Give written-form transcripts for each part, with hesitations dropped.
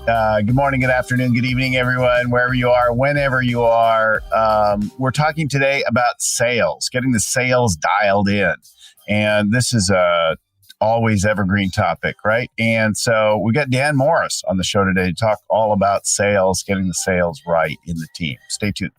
Good morning, good afternoon, good evening, everyone, wherever you are, whenever you are. We're talking today about sales, getting the sales dialed in. And this is a always evergreen topic, right? And so we got Dan Morris on the show today to talk all about sales, getting the sales right in the team. Stay tuned.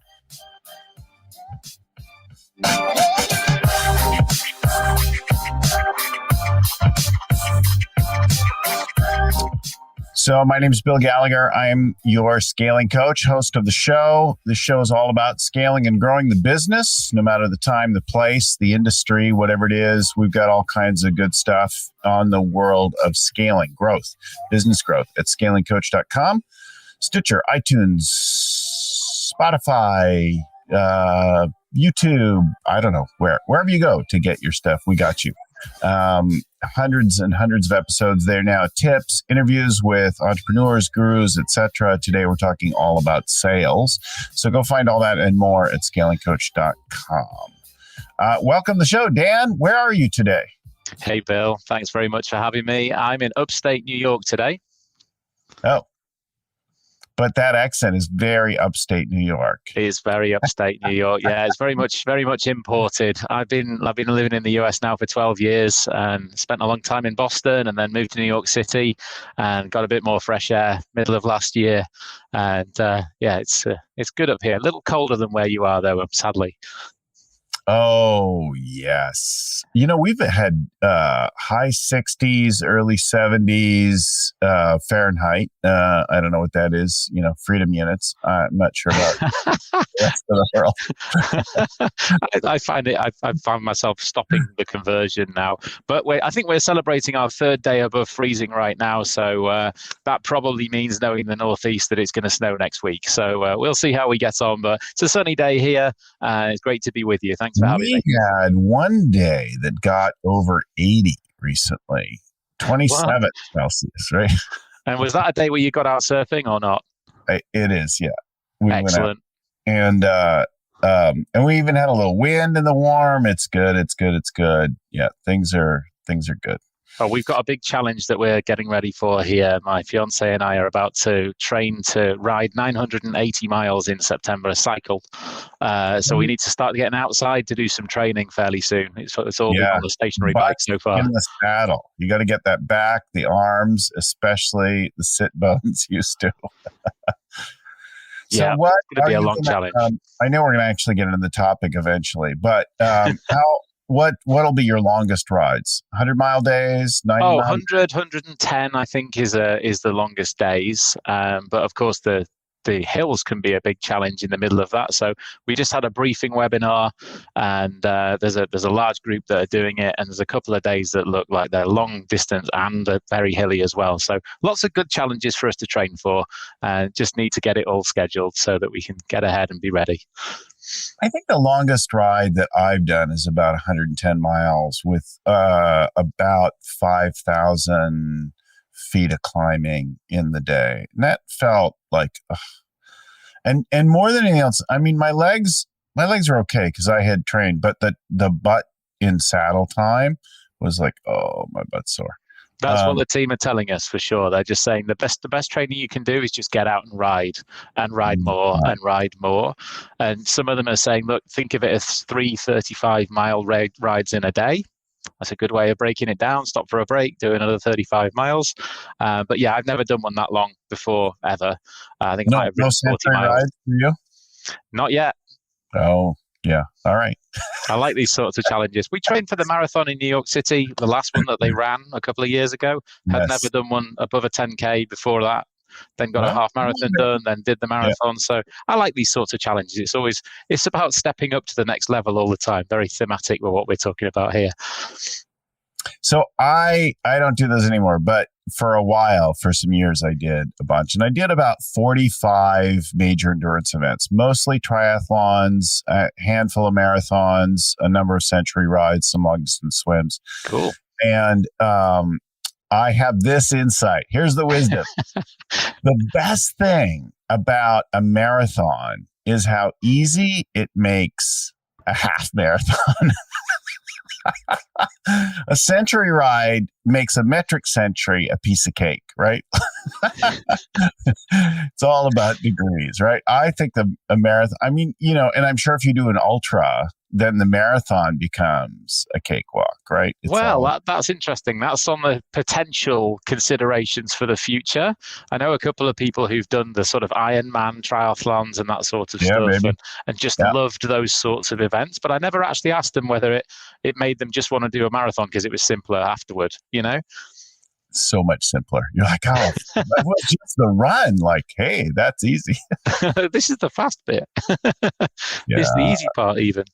So my name is Bill Gallagher. I'm your scaling coach, host of the show. The show is all about scaling and growing the business, no matter the time, the place, the industry, whatever it is. We've got all kinds of good stuff on the world of scaling, growth, business growth at scalingcoach.com, Stitcher, iTunes, Spotify, YouTube, I don't know, wherever you go to get your stuff, we got you. Hundreds and hundreds of episodes there now, tips, interviews with entrepreneurs, gurus, etc. Today we're talking all about sales. So go find all that and more at scalingcoach.com. Welcome to the show, Dan. Where are you today? Hey, Bill. Thanks very much for having me. I'm in upstate New York today. Oh, but that accent is very upstate New York. It is very upstate New York. Yeah, it's very much imported. I've been living in the US now for 12 years and spent a long time in Boston and then moved to New York City and got a bit more fresh air middle of last year. And it's good up here. A little colder than where you are, though, sadly. Oh, yes. You know, we've had high 60s, early 70s Fahrenheit. I don't know what that is, freedom units. I'm not sure about the rest of the world. I found myself stopping the conversion now. But I think we're celebrating our third day above freezing right now. So that probably means, knowing the Northeast, that it's going to snow next week. So we'll see how we get on. But it's a sunny day here. It's great to be with you. Thanks for having me. We had one day that got over 80 recently, 27 Celsius, right? And was that a day where you got out surfing or not? It is, yeah. Excellent. And we even had a little wind in the warm. It's good. Yeah, things are good. Oh, we've got a big challenge that we're getting ready for here. My fiance and I are about to train to ride 980 miles in September, a cycle. So we need to start getting outside to do some training fairly soon. It's all been on the stationary bike so far. In the saddle, you got to get that back, the arms, especially the sit bones used to. So what it's going to be a long challenge. I know we're going to actually get into the topic eventually, but What'll be your longest rides? 100-mile days, 90 miles? 100, 110, I think, is the longest days. But of course, the hills can be a big challenge in the middle of that. So we just had a briefing webinar, and there's a large group that are doing it, and there's a couple of days that look like they're long distance and very hilly as well. So lots of good challenges for us to train for. Just need to get it all scheduled so that we can get ahead and be ready. I think the longest ride that I've done is about 110 miles with about 5,000 feet of climbing in the day. And that felt like, and more than anything else, I mean, my legs are okay because I had trained, but the butt in saddle time was like, oh, my butt's sore. That's what the team are telling us for sure. They're just saying the best training you can do is just get out and ride more and ride more. And some of them are saying, look, think of it as 3 35-mile rides in a day. That's a good way of breaking it down. Stop for a break, do another 35 miles. But yeah, I've never done one that long before, ever. I think I might have ridden 40 miles. Rides for you? Not yet. Oh, yeah. All right. I like these sorts of challenges. We trained for the marathon in New York City, the last one that they ran a couple of years ago. Had never done one above a 10K before that. Then got a half marathon done, then did the marathon. Yeah. So I like these sorts of challenges. It's about stepping up to the next level all the time. Very thematic with what we're talking about here. So I don't do those anymore, but for a while, for some years, I did a bunch. And I did about 45 major endurance events, mostly triathlons, a handful of marathons, a number of century rides, some long distance swims. Cool. And I have this insight. Here's the wisdom. The best thing about a marathon is how easy it makes a half marathon. A century ride makes a metric century a piece of cake, right? It's all about degrees, right? I think a marathon, I mean, and I'm sure if you do an ultra, then the marathon becomes a cakewalk, right? It's Well, all, that's interesting. That's on the potential considerations for the future. I know a couple of people who've done the sort of Ironman triathlons and that sort of yeah, stuff, baby. and just Yeah. loved those sorts of events. But I never actually asked them whether it made them just want to do a marathon because it was simpler afterward, you know? So much simpler. You're like, oh, that was just the run. Like, hey, that's easy. This is the fast bit. This is the Yeah. easy part, even.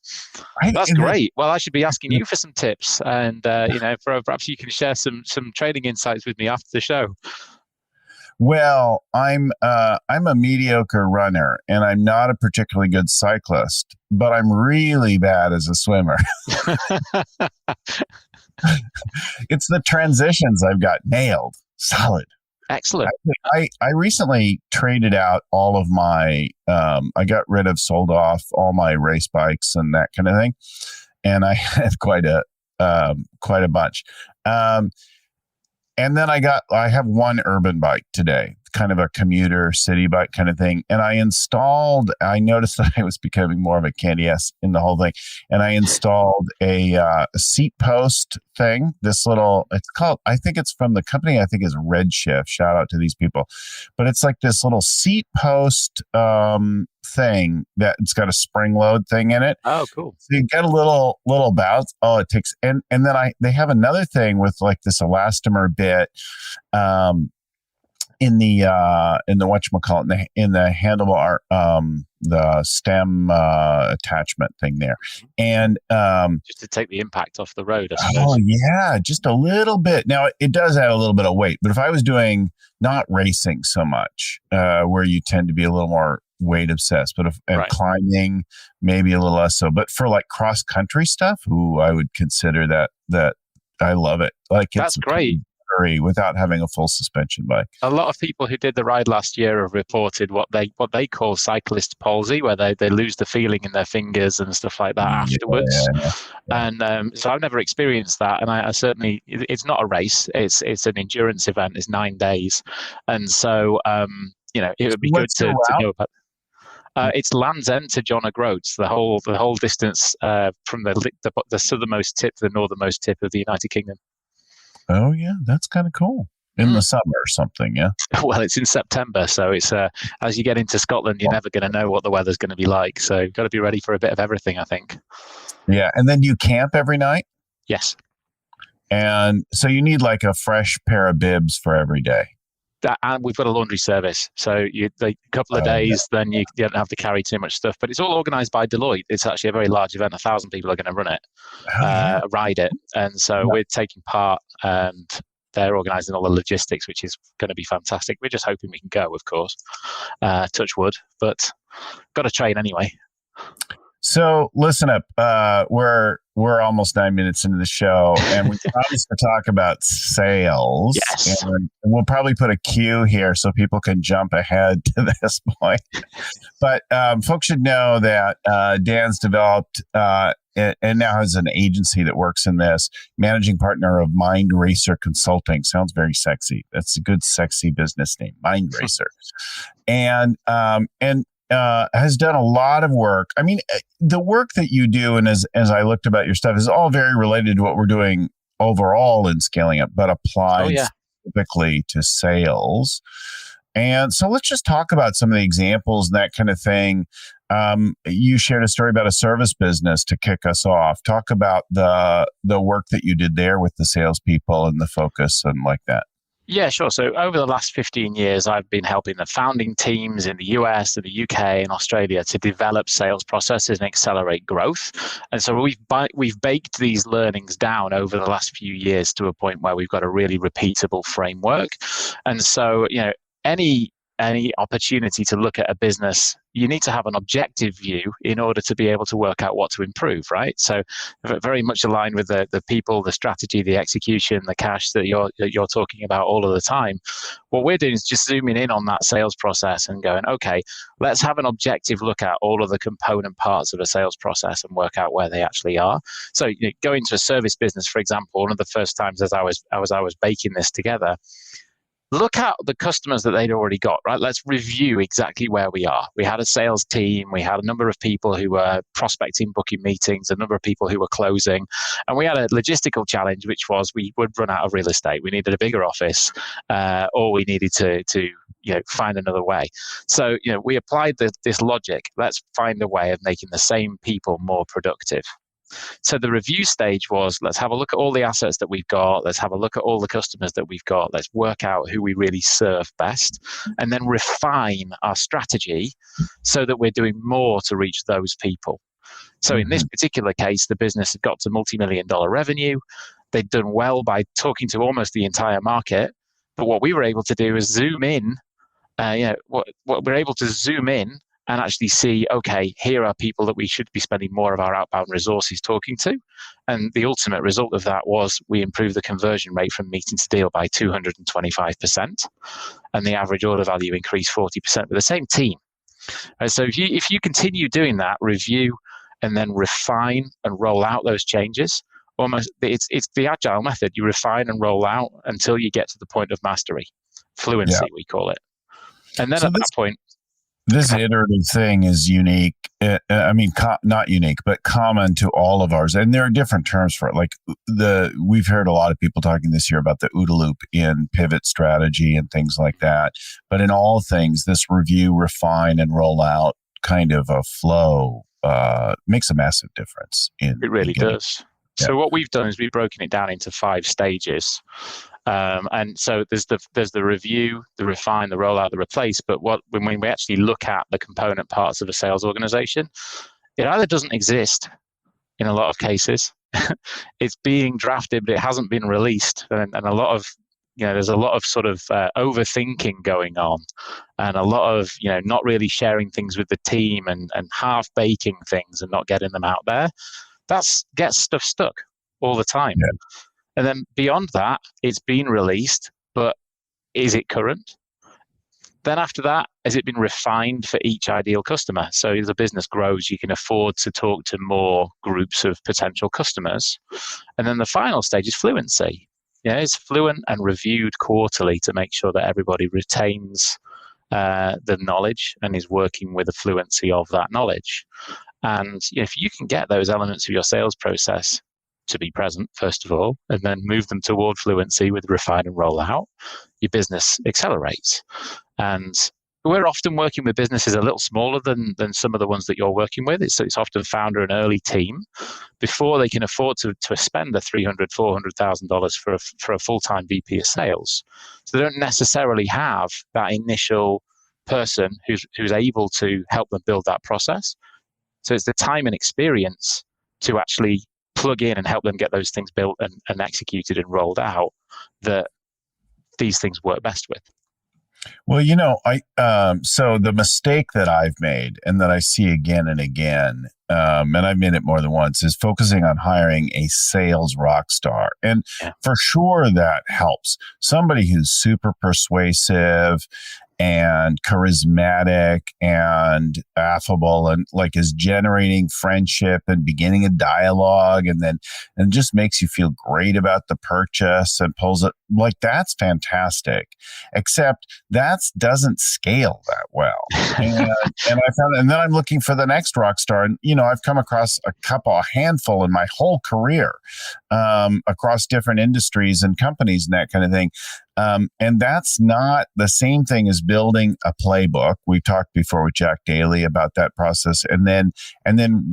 Right. That's And then, great. Well, I should be asking you for some tips, and perhaps you can share some training insights with me after the show. well, I'm a mediocre runner and I'm not a particularly good cyclist, but I'm really bad as a swimmer. It's the transitions I've got nailed. Solid. Excellent. I recently traded out all of my I got rid of, sold off all my race bikes and that kind of thing, and I had quite a bunch. Um, and then I have one urban bike today, kind of a commuter city bike kind of thing. And I noticed that I was becoming more of a candy ass in the whole thing. And I installed a seat post thing. I think it's from the company, I think is Redshift. Shout out to these people. But it's like this little seat post thing that it's got a spring load thing in it. Oh, cool. So you get a little bounce. Oh, it takes, and then they have another thing with like this elastomer bit, in the whatchamacallit, in the handlebar, the stem attachment thing there, and Just to take the impact off the road, I oh suppose. yeah, just a little bit. Now it does add a little bit of weight, but if I was doing not racing so much, where you tend to be a little more weight obsessed, but and Right. climbing maybe a little less so. But for like cross country stuff, I would consider that I love it. Like That's it's great. without having a full suspension bike. A lot of people who did the ride last year have reported what they call cyclist palsy, where they lose the feeling in their fingers and stuff like that afterwards. Yeah, yeah. And so I've never experienced that, and I certainly, it's not a race. It's an endurance event. It's 9 days, and so it would be good What's the to route? know about. It's Land's End to John O'Groats, the whole distance from the southernmost tip to the northernmost tip of the United Kingdom. Oh yeah, that's kind of cool. In the summer or something, yeah. Well, it's in September, so it's as you get into Scotland, you're never going to know what the weather's going to be like. So you've got to be ready for a bit of everything, I think. Yeah, and then you camp every night, Yes. and so you need like a fresh pair of bibs for every day. And we've got a laundry service, so a couple of days, then you don't have to carry too much stuff. But it's all organised by Deloitte. It's actually a very large event. 1,000 people are going to run it, ride it, and so we're taking part, and they're organising all the logistics, which is going to be fantastic. We're just hoping we can go, of course. Touch wood, but got to train anyway. So listen up. We're almost 9 minutes into the show, and we promised to talk about sales. Yes. And we'll probably put a cue here so people can jump ahead to this point. But folks should know that Dan's developed and now has an agency that works in this, managing partner of Mind Racer Consulting. Sounds very sexy. That's a good, sexy business name, Mind Racer. And has done a lot of work. I mean, the work that you do, and as I looked about your stuff, is all very related to what we're doing overall in scaling up, but applied specifically to sales. And so let's just talk about some of the examples and that kind of thing. You shared a story about a service business to kick us off. Talk about the work that you did there with the salespeople and the focus and like that. Yeah, sure. So over the last 15 years, I've been helping the founding teams in the US and the UK and Australia to develop sales processes and accelerate growth. And so we've baked these learnings down over the last few years to a point where we've got a really repeatable framework. And so, any any opportunity to look at a business, you need to have an objective view in order to be able to work out what to improve, right? So very much aligned with the people, the strategy, the execution, the cash that you're talking about all of the time. What we're doing is just zooming in on that sales process and going, okay, let's have an objective look at all of the component parts of a sales process and work out where they actually are. So go into a service business, for example. One of the first times as I was baking this together, look at the customers that they'd already got, right? Let's review exactly where we are. We had a sales team. We had a number of people who were prospecting, booking meetings, a number of people who were closing. And we had a logistical challenge, which was we would run out of real estate. We needed a bigger office, or we needed to find another way. So, we applied this logic. Let's find a way of making the same people more productive. So the review stage was, let's have a look at all the assets that we've got. Let's have a look at all the customers that we've got. Let's work out who we really serve best, and then refine our strategy so that we're doing more to reach those people. So in this particular case, the business had got to multi-million-dollar revenue. They'd done well by talking to almost the entire market. But what we were able to do is zoom in. What we're able to zoom in and actually see, okay, here are people that we should be spending more of our outbound resources talking to. And the ultimate result of that was we improved the conversion rate from meeting to deal by 225%. And the average order value increased 40% with the same team. So if you continue doing that, review and then refine and roll out those changes, it's the agile method. You refine and roll out until you get to the point of mastery. Fluency, we call it. And then at that point, this iterative thing is unique. Not unique, but common to all of ours. And there are different terms for it. Like we've heard a lot of people talking this year about the OODA loop in pivot strategy and things like that. But in all things, this review, refine, and roll out kind of a flow makes a massive difference. It really does. Yeah. So what we've done is we've broken it down into 5 stages. And so there's the review, the refine, the rollout, the replace. But when we actually look at the component parts of a sales organization, it either doesn't exist in a lot of cases. It's being drafted, but it hasn't been released. And a lot of, there's a lot of sort of overthinking going on, and a lot of, not really sharing things with the team and half baking things and not getting them out there. Gets stuff stuck all the time. Yeah. And then beyond that, it's been released, but is it current? Then after that, has it been refined for each ideal customer? So as the business grows, you can afford to talk to more groups of potential customers. And then the final stage is fluency. It's fluent and reviewed quarterly to make sure that everybody retains the knowledge and is working with the fluency of that knowledge. And if you can get those elements of your sales process to be present, first of all, and then move them toward fluency with refine and roll out, your business accelerates. And we're often working with businesses a little smaller than some of the ones that you're working with. It's often founder and early team before they can afford to spend the $300,000, $400,000 for a full-time VP of sales. So they don't necessarily have that initial person who's able to help them build that process. So it's the time and experience to actually plug in and help them get those things built and executed and rolled out that these things work best with. Well, so the mistake that I've made and that I see again and again, and I've made it more than once, is focusing on hiring a sales rock star. And for sure that helps. Somebody who's super persuasive and charismatic and affable and like is generating friendship and beginning a dialogue and just makes you feel great about the purchase and pulls it, like that's fantastic. Except that doesn't scale that well. And then I'm looking for the next rock star. And, I've come across a handful in my whole career across different industries and companies and that kind of thing. And that's not the same thing as building a playbook. We talked before with Jack Daly about that process, and then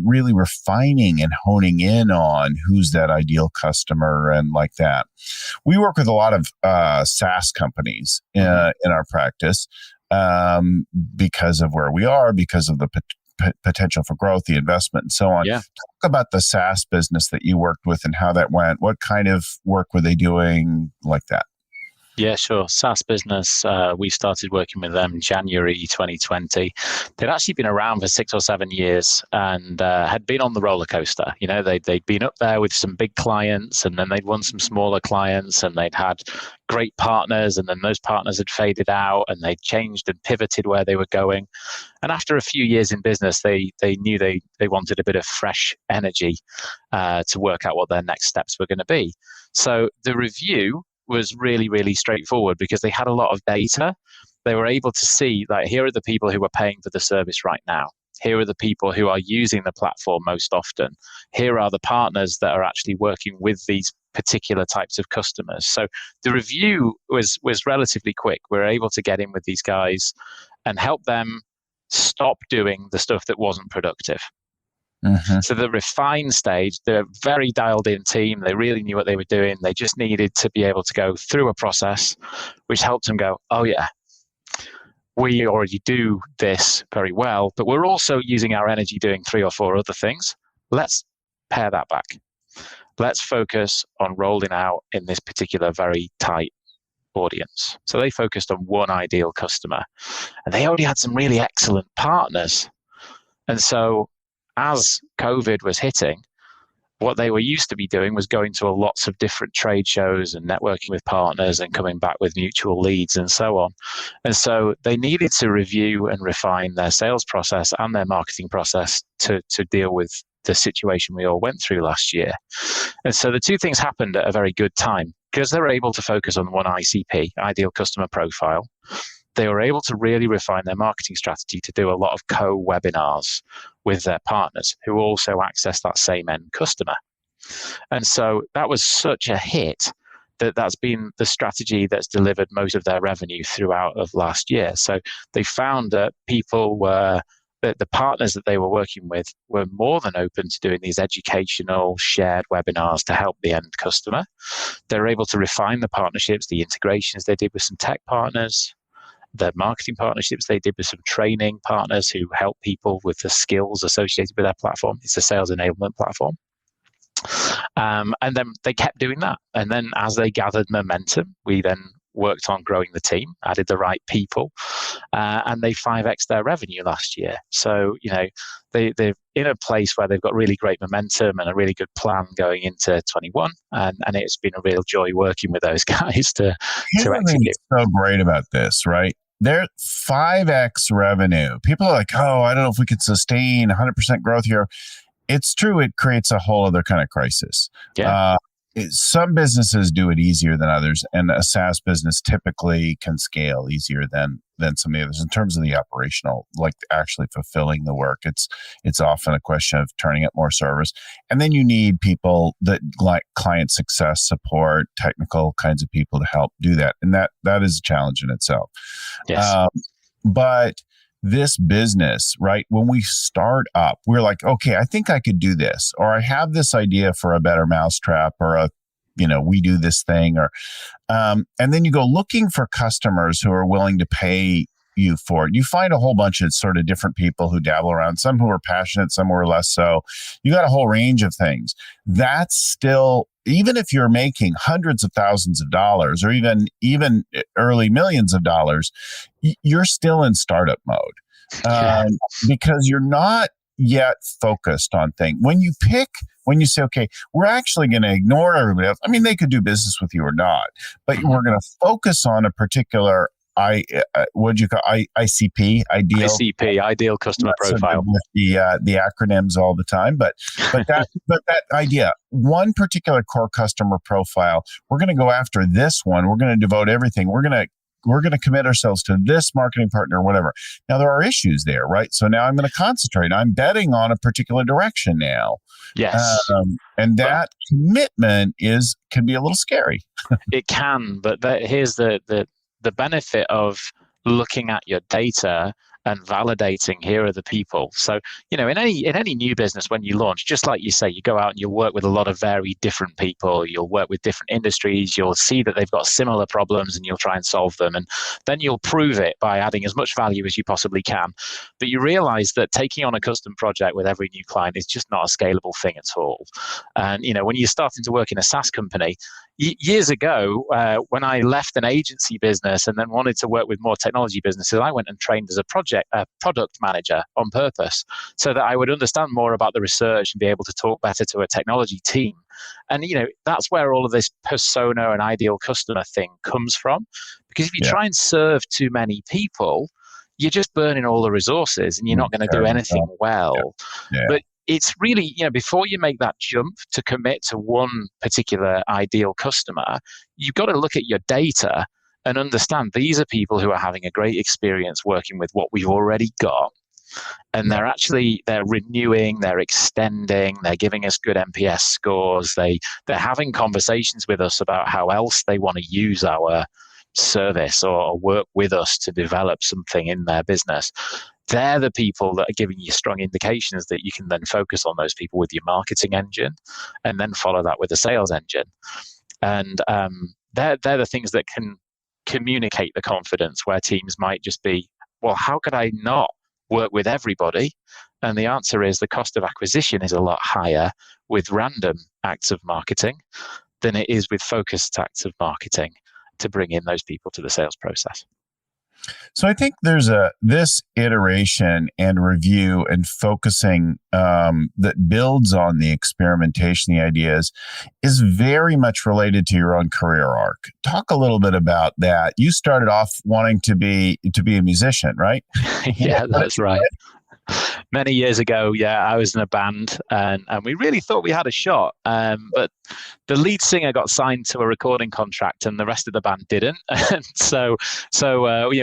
really refining and honing in on who's that ideal customer and like that. We work with a lot of SaaS companies in our practice because of where we are, because of the potential for growth, the investment, and so on. Yeah. Talk about the SaaS business that you worked with and how that went. What kind of work were they doing like that? Yeah, sure. SAS Business, we started working with them in January 2020. They'd actually been around for 6 or 7 years and had been on the roller coaster. They'd been up there with some big clients, and then they'd won some smaller clients, and they'd had great partners, and then those partners had faded out, and they'd changed and pivoted where they were going. And after a few years in business, they knew they wanted a bit of fresh energy to work out what their next steps were going to be. So the review was really, really straightforward because they had a lot of data. They were able to see that here are the people who are paying for the service right now. Here are the people who are using the platform most often. Here are the partners that are actually working with these particular types of customers. So the review was relatively quick. We were able to get in with these guys and help them stop doing the stuff that wasn't productive. Mm-hmm. So the refine stage, they're a very dialed in team. They really knew what they were doing. They just needed to be able to go through a process which helped them go, oh yeah, we already do this very well, but we're also using our energy doing 3 or 4 other things. Let's pare that back. Let's focus on rolling out in this particular very tight audience. So they focused on one ideal customer, and they already had some really excellent partners. And so as COVID was hitting, what they were used to be doing was going to lots of different trade shows and networking with partners and coming back with mutual leads and so on. And so they needed to review and refine their sales process and their marketing process to deal with the situation we all went through last year. And so the two things happened at a very good time because they were able to focus on one ICP, ideal customer profile. They were able to really refine their marketing strategy to do a lot of co-webinars with their partners who also access that same end customer. And so that was such a hit that's been the strategy that's delivered most of their revenue throughout of last year. So they found that the partners that they were working with were more than open to doing these educational shared webinars to help the end customer. They were able to refine the partnerships, the integrations they did with some tech partners, the marketing partnerships they did with some training partners who help people with the skills associated with their platform. It's a sales enablement platform. And then they kept doing that. And then as they gathered momentum, we then worked on growing the team, added the right people, and they 5x their revenue last year. So, they're in a place where they've got really great momentum and a really good plan going into 21. And it's been a real joy working with those guys to execute. So great about this, right? They're 5x revenue. People are like, oh, I don't know if we could sustain 100% growth here. It's true. It creates a whole other kind of crisis. Yeah. Some businesses do it easier than others, and a SaaS business typically can scale easier than some of the others in terms of the operational, like actually fulfilling the work. It's often a question of turning up more service, and then you need people that like client success support, technical kinds of people to help do that, and that is a challenge in itself. Yes. But this business, right? When we start up, we're like, okay, I think I could do this, or I have this idea for a better mousetrap, or we do this thing, or, and then you go looking for customers who are willing to pay you for it. You find a whole bunch of sort of different people who dabble around, some who are passionate, some who are less so. You got a whole range of things. That's still, even if you're making hundreds of thousands of dollars or even early millions of dollars, you're still in startup mode because you're not yet focused on things. When you say, okay, we're actually going to ignore everybody else. I mean, they could do business with you or not, but we're going to focus on a particular ICP, ideal customer profile. With the acronyms all the time, but that idea, one particular core customer profile, we're going to go after this one. We're going to devote everything. We're going to commit ourselves to this marketing partner, whatever. Now there are issues there, right? So now I'm going to concentrate. I'm betting on a particular direction now. Yes. And that commitment can be a little scary. It can, but here's the benefit of looking at your data and validating here are the people. So, in any new business, when you launch, just like you say, you go out and you'll work with a lot of very different people. You'll work with different industries. You'll see that they've got similar problems and you'll try and solve them. And then you'll prove it by adding as much value as you possibly can. But you realize that taking on a custom project with every new client is just not a scalable thing at all. And, when you're starting to work in a SaaS company, years ago, when I left an agency business and then wanted to work with more technology businesses, I went and trained as a product manager on purpose, so that I would understand more about the research and be able to talk better to a technology team. And that's where all of this persona and ideal customer thing comes from. Because if you Yeah. try and serve too many people, you're just burning all the resources and you're not going to do anything well. Yeah. But it's really, before you make that jump to commit to one particular ideal customer, you've got to look at your data and understand these are people who are having a great experience working with what we've already got. And they're renewing, they're extending, they're giving us good NPS scores. They're having conversations with us about how else they want to use our service or work with us to develop something in their business. They're the people that are giving you strong indications that you can then focus on those people with your marketing engine and then follow that with a sales engine. And they're the things that can communicate the confidence, where teams might just be, well, how could I not work with everybody? And the answer is the cost of acquisition is a lot higher with random acts of marketing than it is with focused acts of marketing to bring in those people to the sales process. So I think there's this iteration and review and focusing that builds on the experimentation, the ideas, is very much related to your own career arc. Talk a little bit about that. You started off wanting to be a musician, right? Yeah, that's right. Many years ago, I was in a band and we really thought we had a shot. But the lead singer got signed to a recording contract and the rest of the band didn't. And so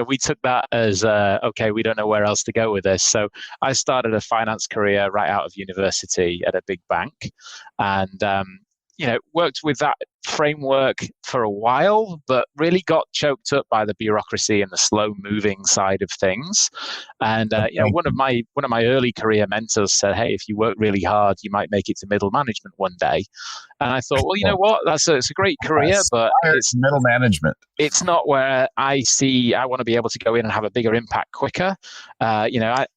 we took that as, okay, we don't know where else to go with this. So I started a finance career right out of university at a big bank and, worked with that framework for a while, but really got choked up by the bureaucracy and the slow moving side of things. And one of my early career mentors said, "Hey, if you work really hard, you might make it to middle management one day." And I thought, well, you know what? It's a great career, but it's middle management. It's not where I want to be able to go in and have a bigger impact quicker. I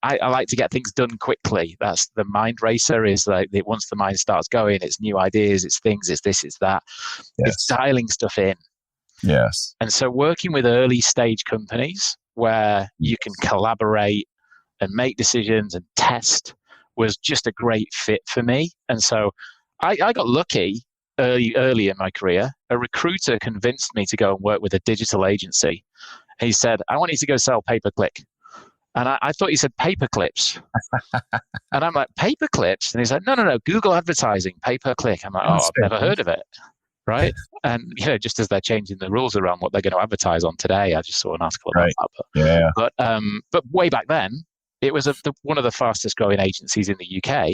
like to get things done quickly. That's the mind racer. Is like once the mind starts going, it's new ideas, it's things, it's this, it's that. Yes. It's dialing stuff in. Yes. And so working with early stage companies where you can collaborate and make decisions and test was just a great fit for me. And so I got lucky early in my career. A recruiter convinced me to go and work with a digital agency. He said, "I want you to go sell pay-per-click." And I thought he said paperclips. And I'm like, paperclips? And he's like, no, Google advertising, pay-per-click. I'm like, I've never heard of it. Right. And, just as they're changing the rules around what they're going to advertise on today, I just saw an article about that. But way back then, it was one of the fastest growing agencies in the UK.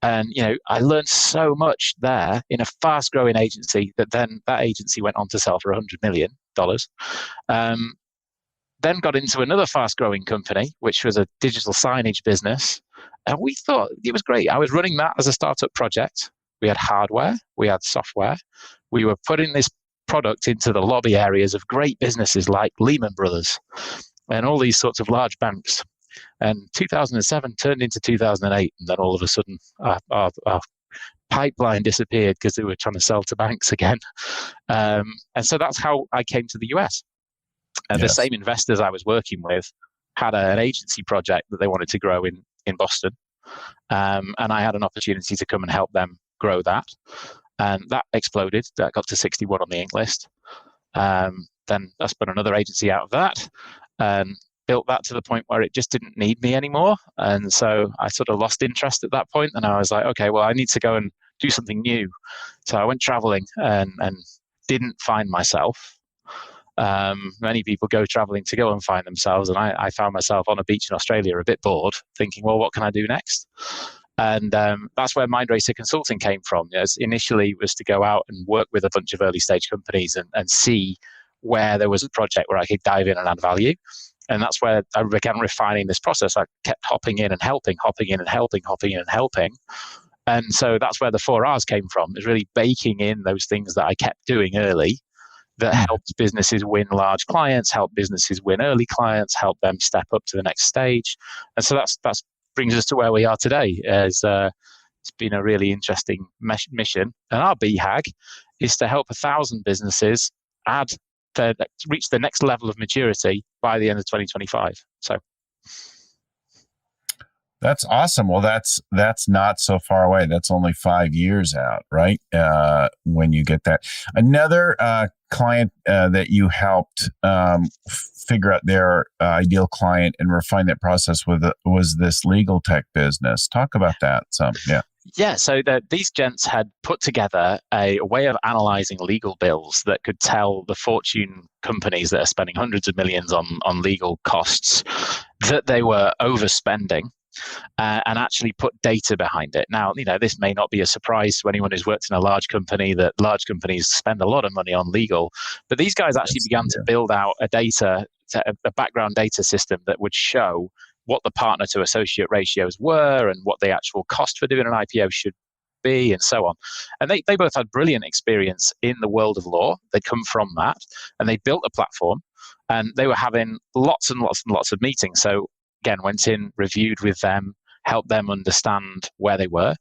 And, I learned so much there in a fast growing agency that then that agency went on to sell for $100 million. Then got into another fast growing company, which was a digital signage business. And we thought it was great. I was running that as a startup project. We had hardware, we had software. We were putting this product into the lobby areas of great businesses like Lehman Brothers and all these sorts of large banks. And 2007 turned into 2008, and then all of a sudden our pipeline disappeared because they were trying to sell to banks again. And so that's how I came to the US. And the same investors I was working with had an agency project that they wanted to grow in Boston. And I had an opportunity to come and help them grow that. And that exploded. That got to 61 on the Inc. list. Then I spun another agency out of that and built that to the point where it just didn't need me anymore. And so I sort of lost interest at that point. And I was like, okay, well, I need to go and do something new. So I went traveling and didn't find myself. Many people go traveling to go and find themselves. And I found myself on a beach in Australia a bit bored, thinking, well, what can I do next? And that's where Mind Racer Consulting came from. Initially was to go out and work with a bunch of early stage companies and see where there was a project where I could dive in and add value. And that's where I began refining this process. I kept hopping in and helping. And so that's where the 4 R's came from. It's really baking in those things that I kept doing early that helped businesses win large clients, help businesses win early clients, help them step up to the next stage. And so that's brings us to where we are today as It's been a really interesting mission. And our BHAG is to help 1,000 businesses reach the next level of maturity by the end of 2025. So that's awesome. Well, that's not so far away. That's only 5 years out, right? When you get that. Another client that you helped figure out their ideal client and refine that process with was this legal tech business. Talk about that some. Yeah. Yeah, so these gents had put together a way of analyzing legal bills that could tell the fortune companies that are spending hundreds of millions on legal costs that they were overspending. And actually put data behind it. Now, this may not be a surprise to anyone who's worked in a large company that large companies spend a lot of money on legal, but these guys actually began to build out a background data system that would show what the partner to associate ratios were and what the actual cost for doing an IPO should be and so on. And they both had brilliant experience in the world of law. They'd come from that and they built a platform and they were having lots and lots and lots of meetings. So again, went in, reviewed with them, helped them understand where they were,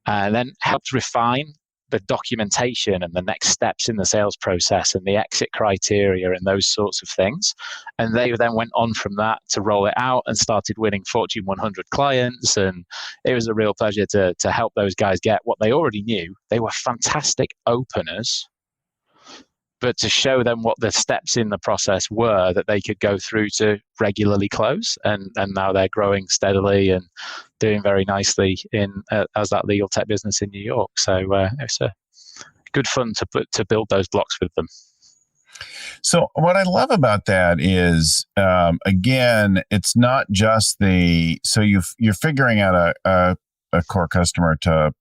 and then helped refine the documentation and the next steps in the sales process and the exit criteria and those sorts of things. And they then went on from that to roll it out and started winning Fortune 100 clients. And it was a real pleasure to help those guys get what they already knew. They were fantastic openers, but to show them what the steps in the process were that they could go through to regularly close. And now they're growing steadily and doing very nicely as that legal tech business in New York. So it's a good fun to build those blocks with them. So what I love about that is, again, it's not just you're figuring out a core customer to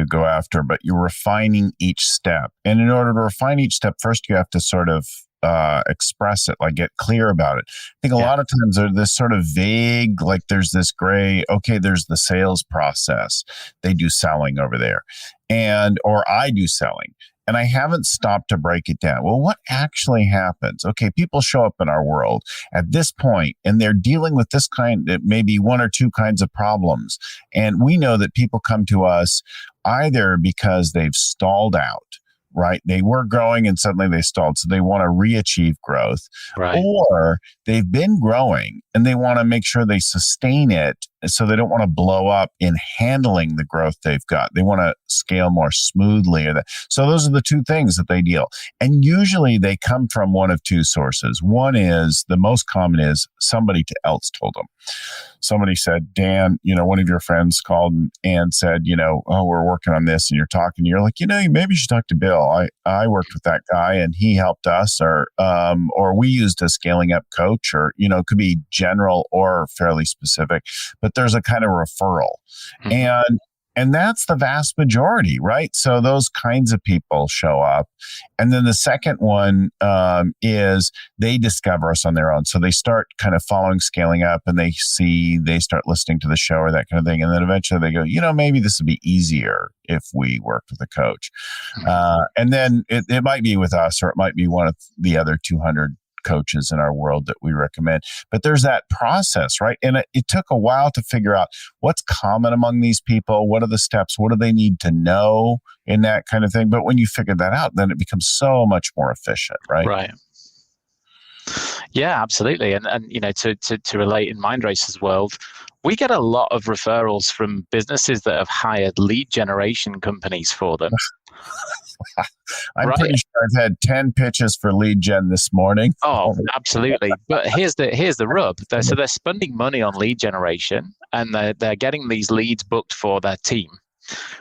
go after, but you're refining each step. And in order to refine each step, first you have to sort of express it, like get clear about it. I think a lot of times there's this sort of vague, like there's this gray, okay, there's the sales process. They do selling over there. Or I do selling. And I haven't stopped to break it down. Well, what actually happens? Okay, people show up in our world at this point, and they're dealing with this maybe one or two kinds of problems. And we know that people come to us either because they've stalled out, right? They were growing and suddenly they stalled. So they want to re-achieve growth. Right. Or they've been growing and they want to make sure they sustain it. So they don't want to blow up in handling the growth they've got. They want to scale more smoothly. So those are the two things that they deal. And usually they come from one of two sources. One is, the most common is somebody else told them. Somebody said, Dan, one of your friends called and said, oh, we're working on this, and you're talking. You're like, maybe you should talk to Bill. I worked with that guy and he helped us, or we used a scaling up coach, or, it could be general or fairly specific, but there's a kind of referral. Mm-hmm. And that's the vast majority, right? So those kinds of people show up. And then the second one is they discover us on their own. So they start kind of following scaling up, and they start listening to the show or that kind of thing. And then eventually they go, maybe this would be easier if we worked with a coach. And then it might be with us, or it might be one of the other 200 coaches in our world that we recommend. But there's that process, right? And it took a while to figure out what's common among these people. What are the steps? What do they need to know in that kind of thing? But when you figure that out, then it becomes so much more efficient, right? Right. Yeah, absolutely. And to relate in Mindracer's world, we get a lot of referrals from businesses that have hired lead generation companies for them. I'm pretty sure I've had 10 pitches for lead gen this morning. Oh, absolutely. But here's the rub. They're spending money on lead generation, and they're getting these leads booked for their team.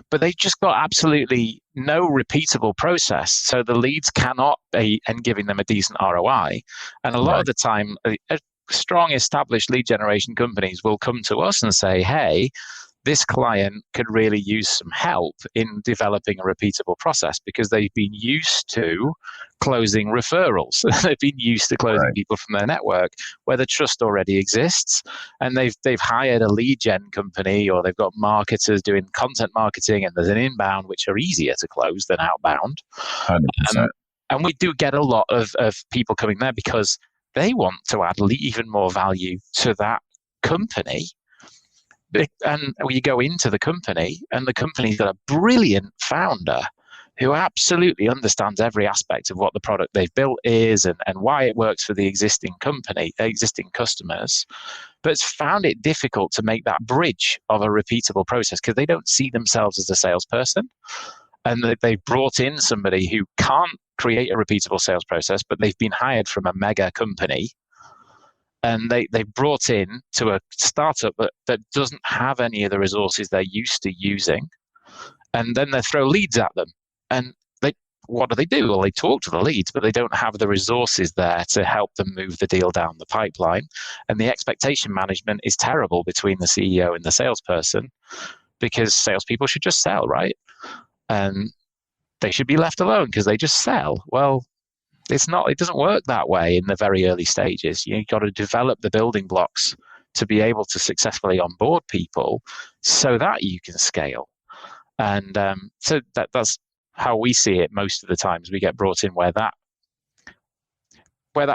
But they've just got absolutely no repeatable process. So the leads cannot be and giving them a decent ROI. And a lot of the time, strong established lead generation companies will come to us and say, hey, this client could really use some help in developing a repeatable process, because they've been used to closing referrals. They've been used to closing people from their network where the trust already exists, and they've hired a lead gen company, or they've got marketers doing content marketing, and there's an inbound which are easier to close than outbound. 100%. And we do get a lot of people coming there because they want to add even more value to that company. And you go into the company, and the company's got a brilliant founder who absolutely understands every aspect of what the product they've built is, and why it works for the existing customers, but it's found it difficult to make that bridge of a repeatable process because they don't see themselves as a salesperson. And they've brought in somebody who can't create a repeatable sales process, but they've been hired from a mega company, and they've brought in to a startup that doesn't have any of the resources they're used to using. And then they throw leads at them. And what do? Well, they talk to the leads, but they don't have the resources there to help them move the deal down the pipeline. And the expectation management is terrible between the CEO and the salesperson, because salespeople should just sell, right? And they should be left alone because they just sell. Well, it's not. It doesn't work that way in the very early stages. You've got to develop the building blocks to be able to successfully onboard people so that you can scale. And so that's how we see it most of the times. We get brought in where that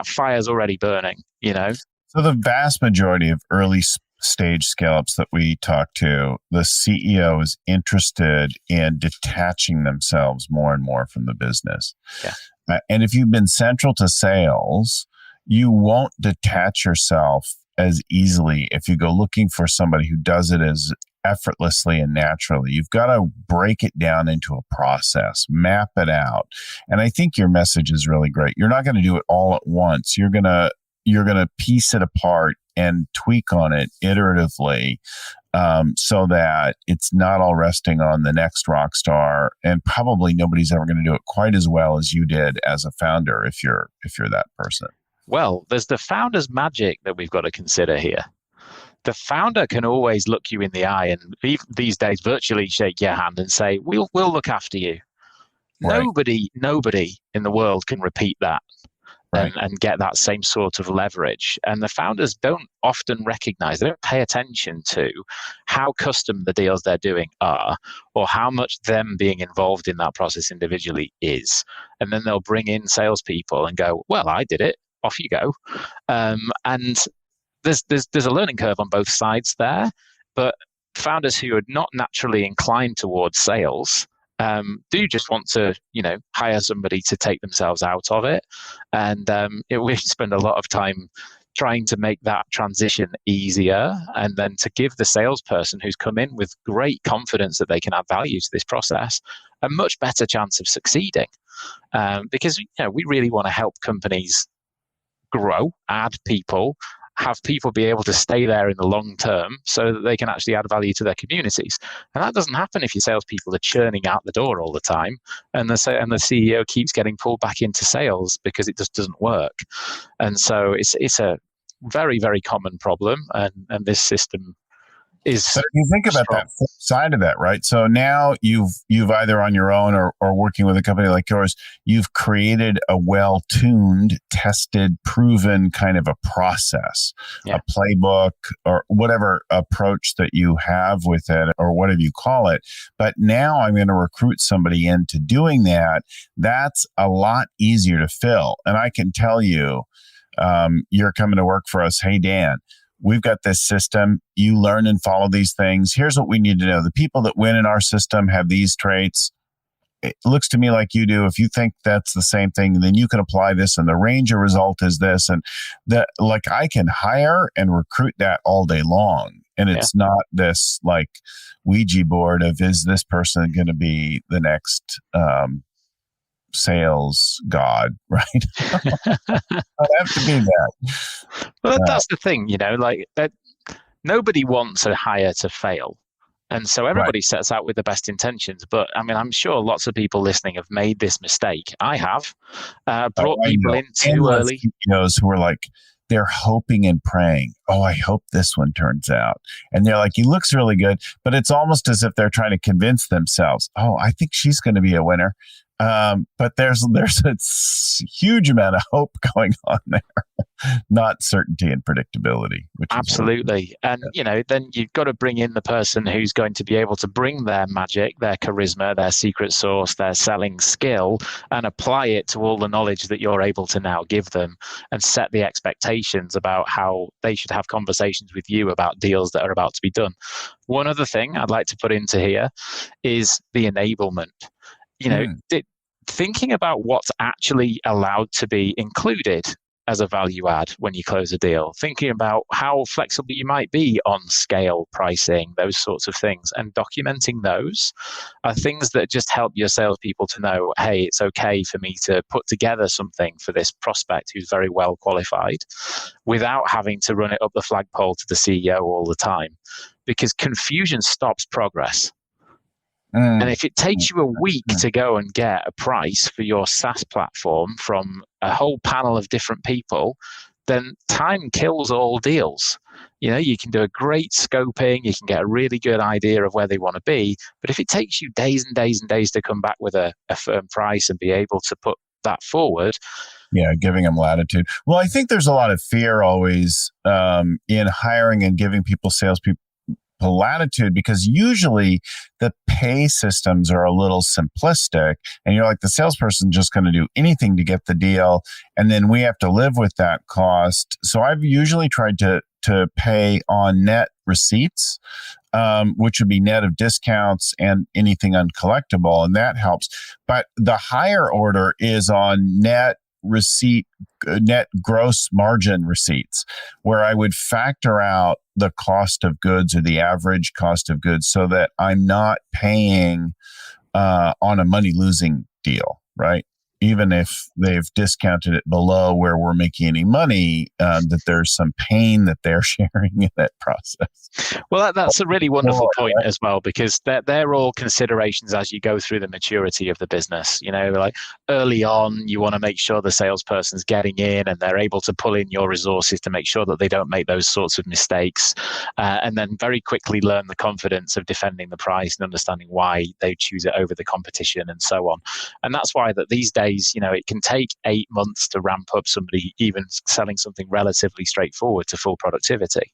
fire's already burning, So the vast majority of early stage scale-ups that we talk to, the CEO is interested in detaching themselves more and more from the business. Yeah. And if you've been central to sales, you won't detach yourself as easily if you go looking for somebody who does it as effortlessly and naturally. You've got to break it down into a process, map it out. And I think your message is really great. You're not going to do it all at once. You're going to piece it apart and tweak on it iteratively, so that it's not all resting on the next rock star. And probably nobody's ever going to do it quite as well as you did as a founder if you're that person. Well, there's the founder's magic that we've got to consider here. The founder can always look you in the eye and these days virtually shake your hand and say, we'll look after you. Right. Nobody in the world can repeat that. Right. And get that same sort of leverage. And the founders don't often recognize, they don't pay attention to how custom the deals they're doing are, or how much them being involved in that process individually is. And then they'll bring in salespeople and go, well, I did it, off you go. And there's a learning curve on both sides there, but founders who are not naturally inclined towards sales do just want to, hire somebody to take themselves out of it. And we spend a lot of time trying to make that transition easier, and then to give the salesperson who's come in with great confidence that they can add value to this process a much better chance of succeeding. Because we really want to help companies grow, add people, have people be able to stay there in the long term so that they can actually add value to their communities. And that doesn't happen if your salespeople are churning out the door all the time, and the CEO keeps getting pulled back into sales because it just doesn't work. And so it's a very, very common problem, and this system is. But if you think about that flip side of that, right? So now you've either on your own or working with a company like yours, you've created a well-tuned, tested, proven kind of a process, a playbook, or whatever approach that you have with it, or whatever you call it. But now I'm going to recruit somebody into doing that. That's a lot easier to fill. And I can tell you, you're coming to work for us. Hey, Dan, we've got this system. You learn and follow these things. Here's what we need to know. The people that win in our system have these traits. It looks to me like you do. If you think that's the same thing, then you can apply this, and the range of result is this. And that, like, I can hire and recruit that all day long. And it's not this like Ouija board of, is this person going to be the next sales god, right? I have to be that. Well, that's the thing, that nobody wants a hire to fail. And so everybody sets out with the best intentions. But I mean, I'm sure lots of people listening have made this mistake. I have brought people in too early. CEOs who are like, they're hoping and praying. Oh, I hope this one turns out. And they're like, he looks really good. But it's almost as if they're trying to convince themselves, oh, I think she's going to be a winner. But there's a huge amount of hope going on there, not certainty and predictability, which Absolutely. And, then you've got to bring in the person who's going to be able to bring their magic, their charisma, their secret sauce, their selling skill, and apply it to all the knowledge that you're able to now give them, and set the expectations about how they should have conversations with you about deals that are about to be done. One other thing I'd like to put into here is the enablement. Thinking about what's actually allowed to be included as a value add when you close a deal, thinking about how flexible you might be on scale, pricing, those sorts of things, and documenting those are things that just help your salespeople to know, hey, it's okay for me to put together something for this prospect who's very well qualified without having to run it up the flagpole to the CEO all the time, because confusion stops progress. And if it takes you a week to go and get a price for your SaaS platform from a whole panel of different people, then time kills all deals. You can do a great scoping, you can get a really good idea of where they want to be, but if it takes you days and days and days to come back with a firm price and be able to put that forward. Yeah, giving them latitude. Well, I think there's a lot of fear always in hiring and giving salespeople latitude, because usually the pay systems are a little simplistic, and you're like, the salesperson just going to do anything to get the deal, and then we have to live with that cost. So I've usually tried to pay on net receipts, which would be net of discounts and anything uncollectible, and that helps. But the higher order is on net gross margin receipts, where I would factor out the cost of goods or the average cost of goods, so that I'm not paying on a money losing deal, right? Even if they've discounted it below where we're making any money, that there's some pain that they're sharing in that process. Well, that's a really wonderful point as well, because they're all considerations as you go through the maturity of the business. Like early on, you want to make sure the salesperson's getting in and they're able to pull in your resources to make sure that they don't make those sorts of mistakes, and then very quickly learn the confidence of defending the price and understanding why they choose it over the competition and so on. And that's why that these days, it can take 8 months to ramp up somebody even selling something relatively straightforward to full productivity.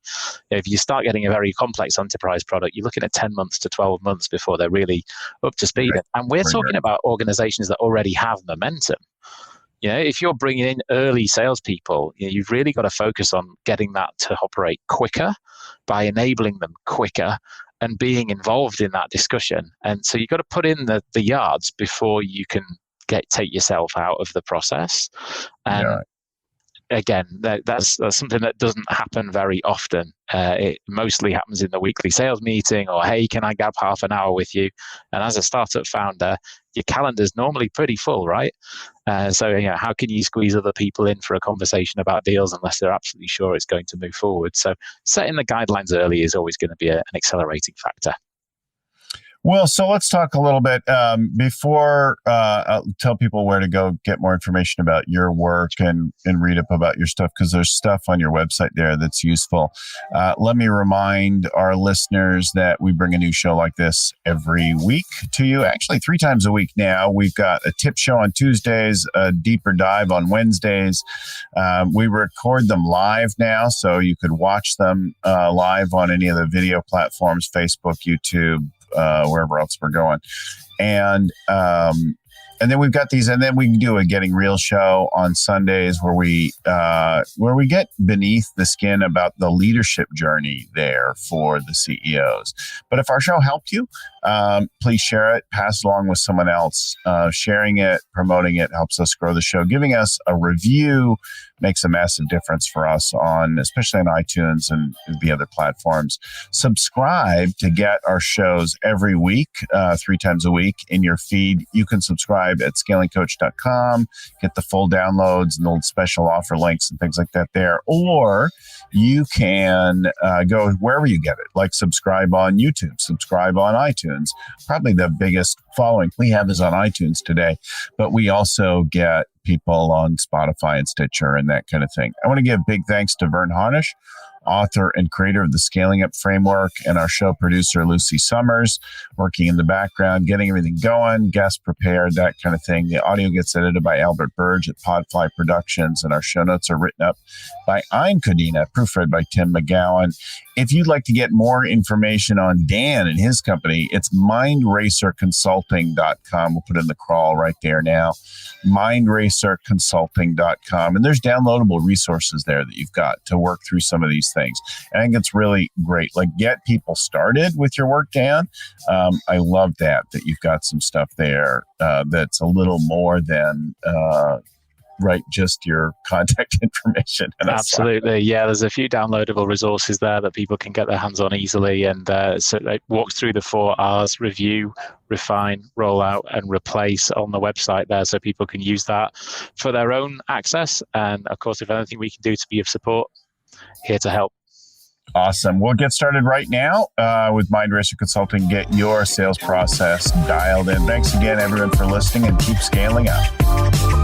If you start getting a very complex enterprise product, you're looking at 10 months to 12 months before they're really up to speed. Right. And we're talking about organizations that already have momentum. If you're bringing in early salespeople, you've really got to focus on getting that to operate quicker by enabling them quicker and being involved in that discussion. And so you've got to put in the yards before you can take yourself out of the process. And again, that's something that doesn't happen very often. It mostly happens in the weekly sales meeting, or, hey, can I grab half an hour with you? And as a startup founder, your calendar's normally pretty full, right? So how can you squeeze other people in for a conversation about deals unless they're absolutely sure it's going to move forward? So setting the guidelines early is always going to be an accelerating factor. Well, so let's talk a little bit before I'll tell people where to go get more information about your work and read up about your stuff, because there's stuff on your website there that's useful. Let me remind our listeners that we bring a new show like this every week to you, actually 3 times a week now. We've got a tip show on Tuesdays, a deeper dive on Wednesdays. We record them live now, so you could watch them live on any of the video platforms, Facebook, YouTube, wherever else we're going. And then we've got these, and then we can do a Getting Real show on Sundays where we get beneath the skin about the leadership journey there for the CEOs. But if our show helped you, please share it, pass it along with someone else. Sharing it, promoting it helps us grow the show. Giving us a review makes a massive difference for us especially on iTunes and the other platforms. Subscribe to get our shows every week, 3 times a week in your feed. You can subscribe at scalingcoach.com, get the full downloads and the special offer links and things like that there. Or you can go wherever you get it, like subscribe on YouTube, subscribe on iTunes. Probably the biggest following we have is on iTunes today, but we also get people on Spotify and Stitcher and that kind of thing. I want to give big thanks to Vern Harnish, author and creator of the Scaling Up Framework, and our show producer, Lucy Summers, working in the background, getting everything going, guests prepared, that kind of thing. The audio gets edited by Albert Burge at Podfly Productions, and our show notes are written up by Ein Codina, proofread by Tim McGowan. If you'd like to get more information on Dan and his company, it's mindracerconsulting.com. We'll put in the crawl right there now, mindracerconsulting.com. And there's downloadable resources there that you've got to work through some of these things. And I think it's really great. Like, get people started with your work, Dan. I love that you've got some stuff there that's a little more than just your contact information. Absolutely. Yeah, there's a few downloadable resources there that people can get their hands on easily. And so they walk through the 4 R's: review, refine, roll out, and replace on the website there, so people can use that for their own access. And of course, if anything we can do to be of support, here to help. Awesome. We'll get started right now with MindRacer Consulting. Get your sales process dialed in. Thanks again, everyone, for listening, and keep scaling up.